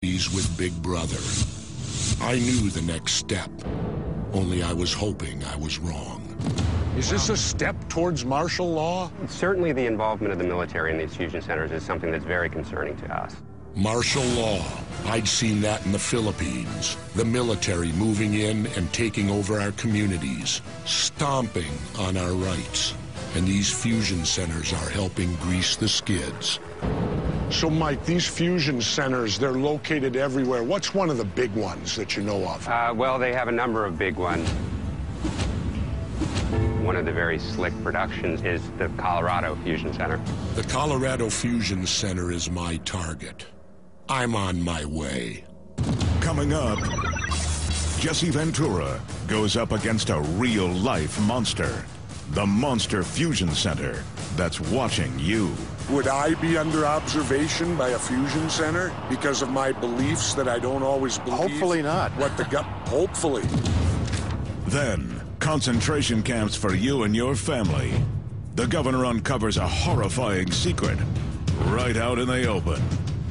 with Big Brother. I knew the next step, only I was hoping I was wrong. Is this a step towards martial law? Certainly the involvement of the military in these fusion centers is something that's very concerning to us. Martial law. I'd seen that in the Philippines. The military moving in and taking over our communities, stomping on our rights. And these fusion centers are helping grease the skids. So, Mike, these fusion centers, they're located everywhere. What's one of the big ones that you know of? Well, they have a number of big ones. One of the very slick productions is the Colorado Fusion Center. The Colorado Fusion Center is my target. I'm on my way. Coming up, Jesse Ventura goes up against a real-life monster. The Monster Fusion Center that's watching you. Would I be under observation by a fusion center because of my beliefs that I don't always believe? Hopefully not. Hopefully. Then, concentration camps for you and your family. The governor uncovers a horrifying secret right out in the open.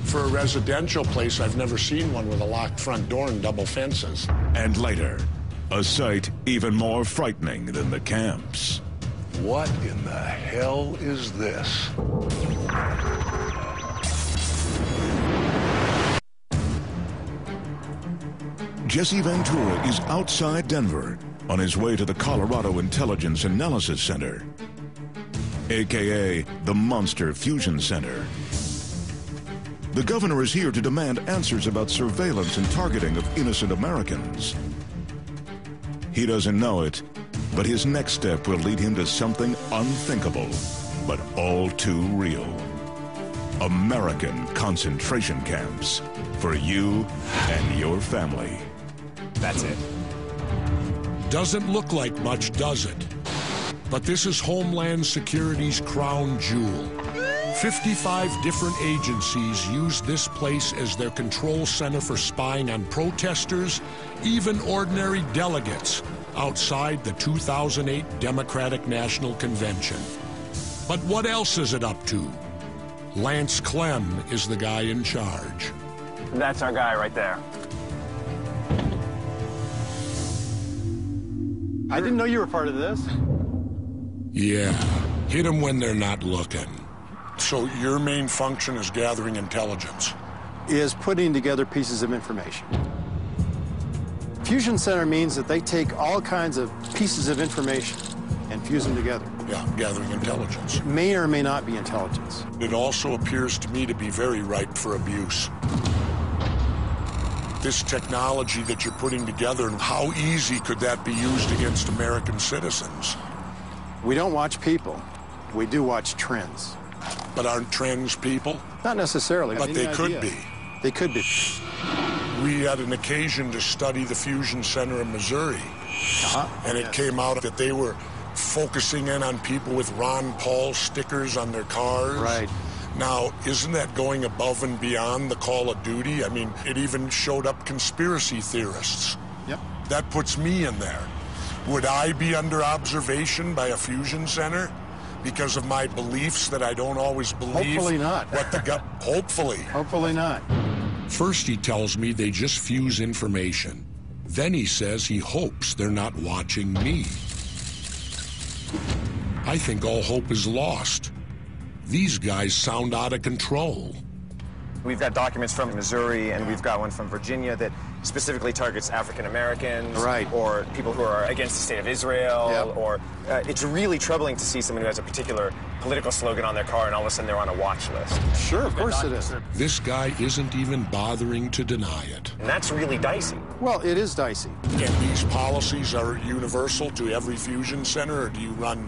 For a residential place, I've never seen one with a locked front door and double fences. And later, a sight even more frightening than the camps. What in the hell is this? Jesse Ventura is outside Denver on his way to the Colorado Intelligence Analysis Center, aka the Monster Fusion Center. The governor is here to demand answers about surveillance and targeting of innocent Americans. He doesn't know it, but his next step will lead him to something unthinkable, but all too real. American concentration camps for you and your family. That's it. Doesn't look like much, does it? But this is Homeland Security's crown jewel. 55 different agencies use this place as their control center for spying on protesters, even ordinary delegates, outside the 2008 Democratic National Convention. But what else is it up to? Lance Clem is the guy in charge. That's our guy right there. I didn't know you were part of this. Yeah, hit them when they're not looking. So your main function is gathering intelligence? Is putting together pieces of information. Fusion Center means that they take all kinds of pieces of information and fuse them together. Yeah, gathering intelligence. May or may not be intelligence. It also appears to me to be very ripe for abuse. This technology that you're putting together, how easy could that be used against American citizens? We don't watch people. We do watch trends. But aren't trends people? Not necessarily. But they could be. They could be. We had an occasion to study the Fusion Center in Missouri. And it came out that they were focusing in on people with Ron Paul stickers on their cars. Right. Now, isn't that going above and beyond the call of duty? I mean, it even showed up conspiracy theorists. Yep. That puts me in there. Would I be under observation by a fusion center because of my beliefs that I don't always believe? Hopefully not. Hopefully. Hopefully not. First he tells me they just fuse information. Then he says he hopes they're not watching me. I think all hope is lost. These guys sound out of control. We've got documents from Missouri, and we've got one from Virginia that specifically targets African Americans, right, or people who are against the state of Israel, yep, or it's really troubling to see someone who has a particular political slogan on their car and all of a sudden they're on a watch list. Sure, of course it is. This guy isn't even bothering to deny it. And that's really dicey. Well, it is dicey. And these policies are universal to every fusion center, or do you run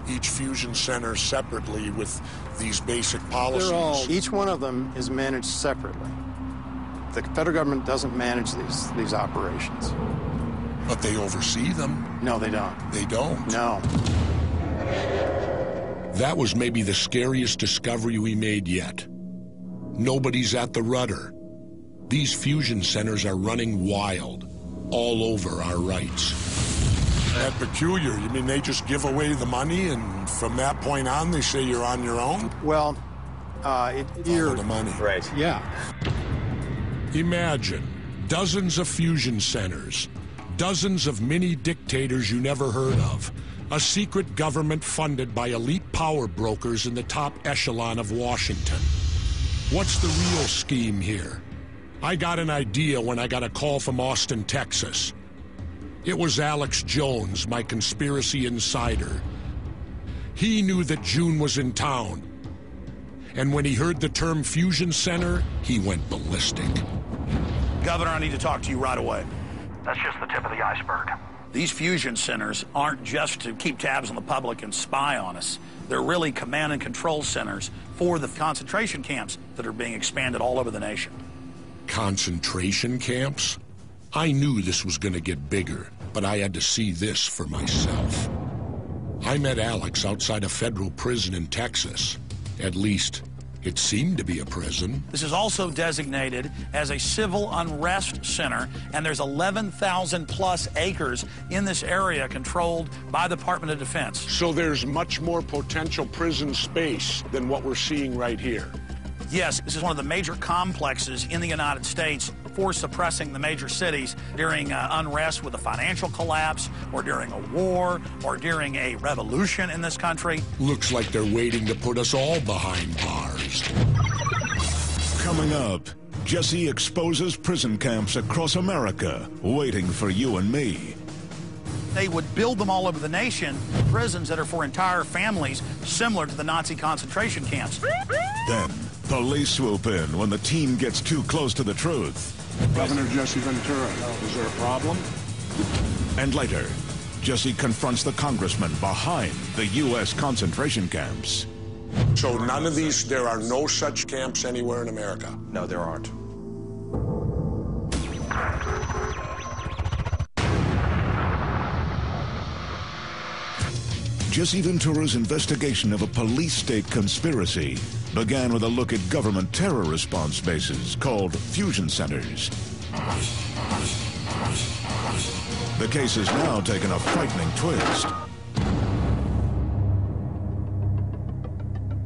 each fusion center separately with these basic policies? Each one of them is managed separately. The federal government doesn't manage these operations. But they oversee them. No, they don't. They don't? No. That was maybe the scariest discovery we made yet. Nobody's at the rudder. These fusion centers are running wild, all over our rights. That peculiar, you mean they just give away the money and from that point on they say you're on your own? Well, Follow the money. Right. Yeah. Imagine dozens of fusion centers, dozens of mini dictators you never heard of, a secret government funded by elite power brokers in the top echelon of Washington. What's the real scheme here? I got an idea when I got a call from Austin, Texas. It was Alex Jones, my conspiracy insider. He knew that June was in town. And when he heard the term fusion center, he went ballistic. Governor, I need to talk to you right away. That's just the tip of the iceberg. These fusion centers aren't just to keep tabs on the public and spy on us. They're really command and control centers for the concentration camps that are being expanded all over the nation. Concentration camps? I knew this was going to get bigger, but I had to see this for myself. I met Alex outside a federal prison in Texas. At least, it seemed to be a prison. This is also designated as a civil unrest center, and there's 11,000 plus acres in this area controlled by the Department of Defense. So there's much more potential prison space than what we're seeing right here. Yes, this is one of the major complexes in the United States for suppressing the major cities during unrest with a financial collapse, or during a war, or during a revolution in this country. Looks like they're waiting to put us all behind bars. Coming up, Jesse exposes prison camps across America, waiting for you and me. They would build them all over the nation, prisons that are for entire families, similar to the Nazi concentration camps. Then, police swoop in when the team gets too close to the truth. Governor Jesse Ventura, is there a problem? And later, Jesse confronts the congressman behind the U.S. concentration camps. So none of these, there are no such camps anywhere in America? No, there aren't. Jesse Ventura's investigation of a police-state conspiracy began with a look at government terror response bases called fusion centers. The case has now taken a frightening twist.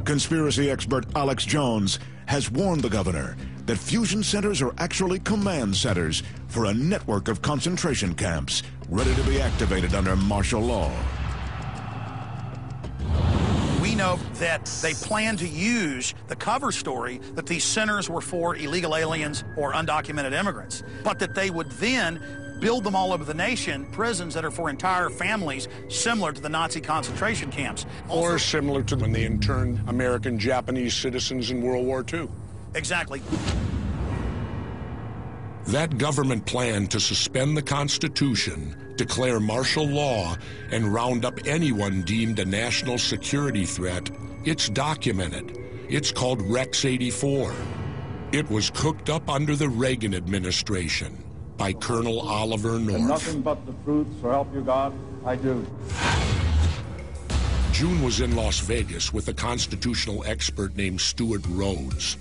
Conspiracy expert Alex Jones has warned the governor that fusion centers are actually command centers for a network of concentration camps ready to be activated under martial law. We know that they plan to use the cover story that these centers were for illegal aliens or undocumented immigrants, but that they would then build them all over the nation, prisons that are for entire families, similar to the Nazi concentration camps. Or similar to when they interned American Japanese citizens in World War II. Exactly. That government plan to suspend the Constitution, declare martial law, and round up anyone deemed a national security threat, it's documented. It's called Rex 84. It was cooked up under the Reagan administration by Colonel Oliver North. And nothing but the truth, so help you God, I do. June was in Las Vegas with a constitutional expert named Stuart Rhodes.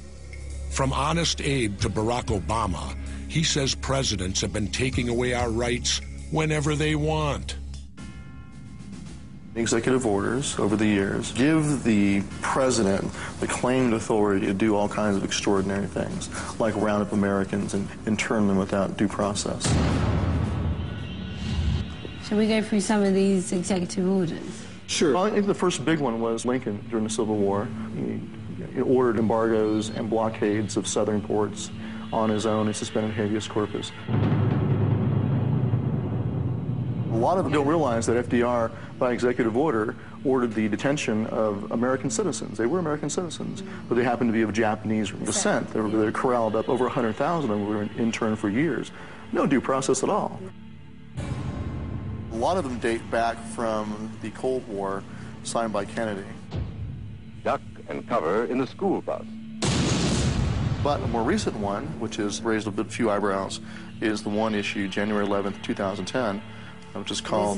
From Honest Abe to Barack Obama, he says presidents have been taking away our rights whenever they want. Executive orders over the years give the president the claimed authority to do all kinds of extraordinary things, like round up Americans and intern them without due process. Shall we go through some of these executive orders? Sure. Well, I think the first big one was Lincoln during the Civil War. He ordered embargoes and blockades of southern ports on his own and suspended habeas corpus. A lot of them don't realize that FDR, by executive order, ordered the detention of American citizens. They were American citizens, but they happened to be of Japanese descent. They were corralled up. Over 100,000 of them were interned for years. No due process at all. A lot of them date back from the Cold War, signed by Kennedy. Duck and cover in the school bus. But a more recent one, which has raised a few eyebrows, is the one issued January 11th, 2010, which is called,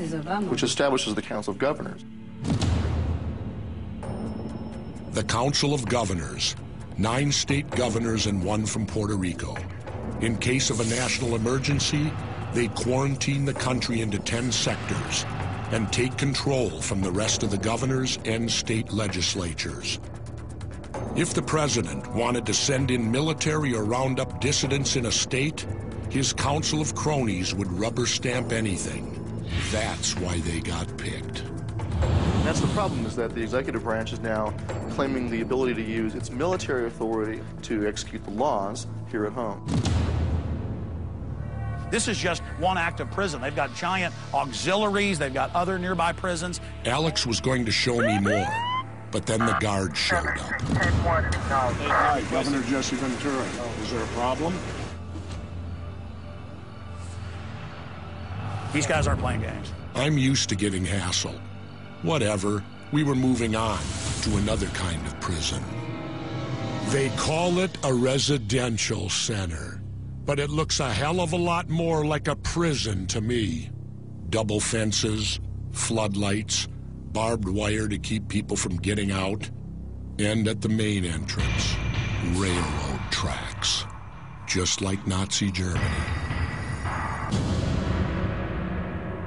which establishes the Council of Governors. The Council of Governors, 9 state governors and 1 from Puerto Rico. In case of a national emergency, they quarantine the country into 10 sectors and take control from the rest of the governors and state legislatures. If the president wanted to send in military or round up dissidents in a state, his council of cronies would rubber stamp anything. That's why they got picked. That's the problem, is that the executive branch is now claiming the ability to use its military authority to execute the laws here at home. This is just one active prison. They've got giant auxiliaries. They've got other nearby prisons. Alex was going to show me more, but then the guard showed up. Hi, Governor Jesse Ventura. Is there a problem? These guys aren't playing games. I'm used to getting hassled. Whatever, we were moving on to another kind of prison. They call it a residential center, but it looks a hell of a lot more like a prison to me. Double fences, floodlights, barbed wire to keep people from getting out, and at the main entrance, railroad tracks, just like Nazi Germany.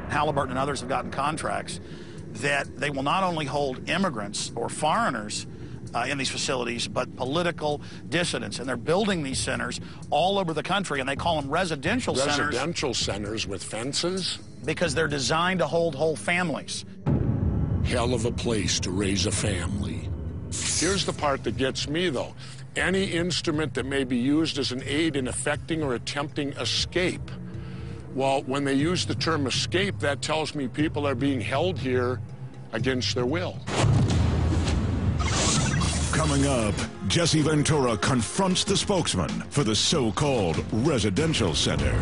Halliburton and others have gotten contracts that they will not only hold immigrants or foreigners in these facilities, but political dissidents. And they're building these centers all over the country, and they call them residential centers. Residential centers with fences? Because they're designed to hold whole families. Hell of a place to raise a family. Here's the part that gets me, though. Any instrument that may be used as an aid in effecting or attempting escape. Well, when they use the term escape, that tells me people are being held here against their will. Coming up, Jesse Ventura confronts the spokesman for the so-called residential center.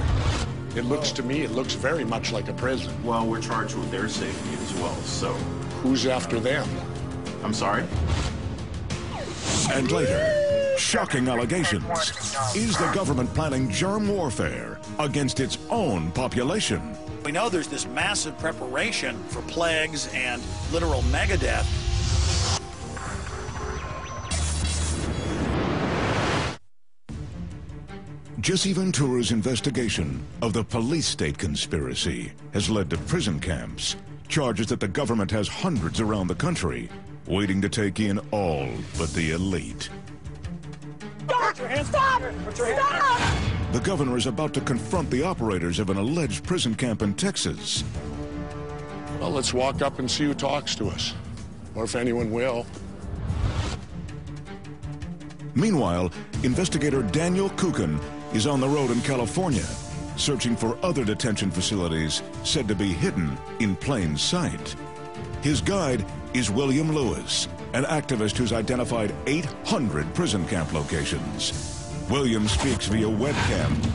It looks to me, it looks very much like a prison. Well, we're charged with their safety as well, so... Who's after them? I'm sorry? And later, shocking allegations. Is the government planning germ warfare against its own population? We know there's this massive preparation for plagues and literal megadeath. Jesse Ventura's investigation of the police state conspiracy has led to prison camps, charges that the government has hundreds around the country, waiting to take in all but the elite. Put your hands down! Put your hands down! The governor is about to confront the operators of an alleged prison camp in Texas. Well, let's walk up and see who talks to us, or if anyone will. Meanwhile, investigator Daniel Kukin is on the road in California, searching for other detention facilities said to be hidden in plain sight. His guide is William Lewis, an activist who's identified 800 prison camp locations. William speaks via webcam.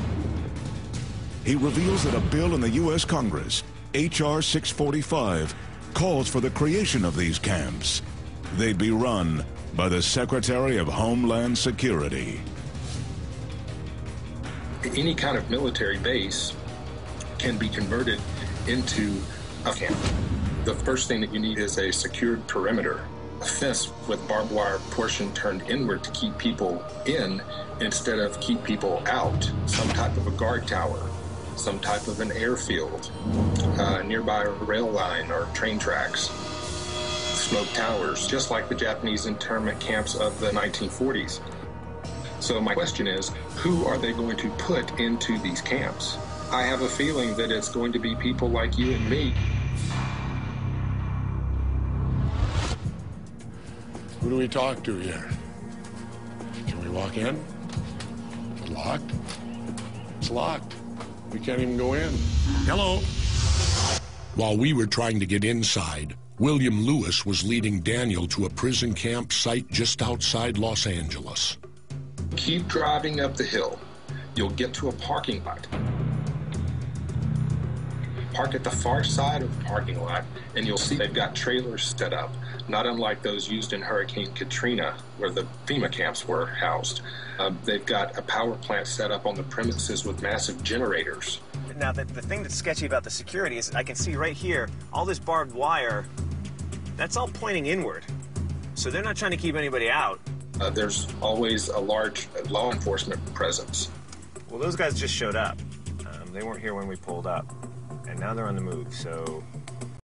He reveals that a bill in the U.S. Congress, H.R. 645, calls for the creation of these camps. They'd be run by the Secretary of Homeland Security. Any kind of military base can be converted into a camp. The first thing that you need is a secured perimeter, a fence with barbed wire portion turned inward to keep people in instead of keep people out, some type of a guard tower, some type of an airfield, nearby a rail line or train tracks, smoke towers, just like the Japanese internment camps of the 1940s. So my question is, who are they going to put into these camps? I have a feeling that it's going to be people like you and me. Who do we talk to here? Can we walk in? Is it locked? It's locked. We can't even go in. Hello. While we were trying to get inside, William Lewis was leading Daniel to a prison camp site just outside Los Angeles. Keep driving up the hill. You'll get to a parking lot. Park at the far side of the parking lot, and you'll see they've got trailers set up, not unlike those used in Hurricane Katrina, where the FEMA camps were housed. They've got a power plant set up on the premises with massive generators. Now, the thing that's sketchy about the security is I can see right here, all this barbed wire, that's all pointing inward. So they're not trying to keep anybody out. There's always a large law enforcement presence. Well, those guys just showed up. They weren't here when we pulled up, and now they're on the move, so